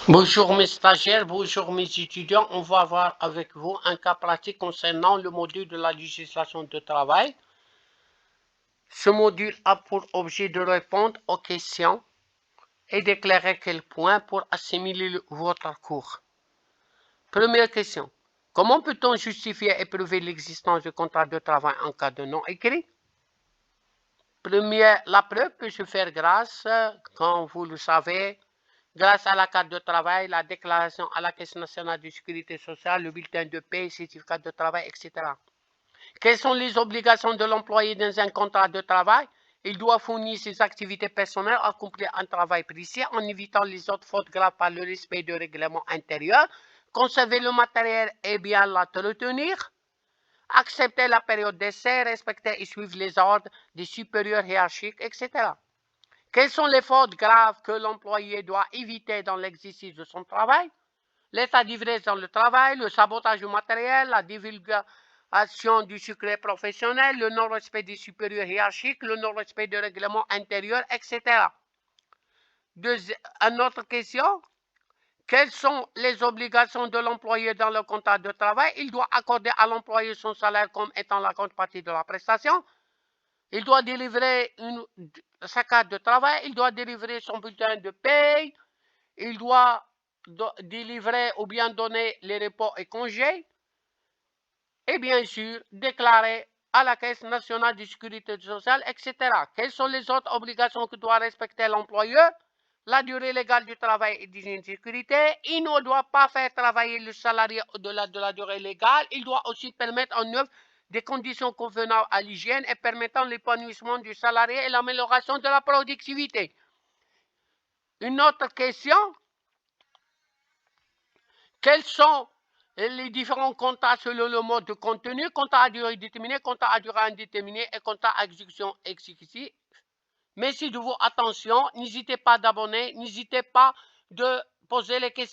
Bonjour mes stagiaires, bonjour mes étudiants. On va voir avec vous un cas pratique concernant le module de la législation de travail. Ce module a pour objet de répondre aux questions et d'éclairer quelques points pour assimiler votre cours. Première question. Comment peut-on justifier et prouver l'existence du contrat de travail en cas de non écrit? La preuve peut se faire grâce, comme vous le savez, grâce à la carte de travail, la déclaration à la Caisse nationale de sécurité sociale, le bulletin de paie, certificat de travail, etc. Quelles sont les obligations de l'employé dans un contrat de travail? Il doit fournir ses activités personnelles, accomplir un travail précis en évitant les autres fautes graves par le respect de règlements intérieurs, conserver le matériel et bien l'entretenir, accepter la période d'essai, respecter et suivre les ordres des supérieurs hiérarchiques, etc. Quelles sont les fautes graves que l'employé doit éviter dans l'exercice de son travail? L'état d'ivresse dans le travail, le sabotage du matériel, la divulgation du secret professionnel, le non-respect des supérieurs hiérarchiques, le non-respect des règlements intérieurs, etc. Une autre question. Quelles sont les obligations de l'employé dans le contrat de travail? Il doit accorder à l'employé son salaire comme étant la contrepartie de la prestation. Il doit délivrer sa carte de travail. Il doit délivrer son bulletin de paye. Il doit délivrer ou bien donner les repos et congés. Et bien sûr, déclarer à la Caisse nationale de sécurité sociale, etc. Quelles sont les autres obligations que doit respecter l'employeur? La durée légale du travail et d'hygiène de sécurité. Il ne doit pas faire travailler le salarié au-delà de la durée légale. Il doit aussi permettre en œuvre des conditions convenables à l'hygiène et permettant l'épanouissement du salarié et l'amélioration de la productivité. Une autre question. Quels sont les différents contrats selon le mode de contenu? Contrat à durée déterminée, contrat à durée indéterminée et contrat à exécution exclusive. Merci de votre attention. N'hésitez pas d'abonner. N'hésitez pas de poser les questions.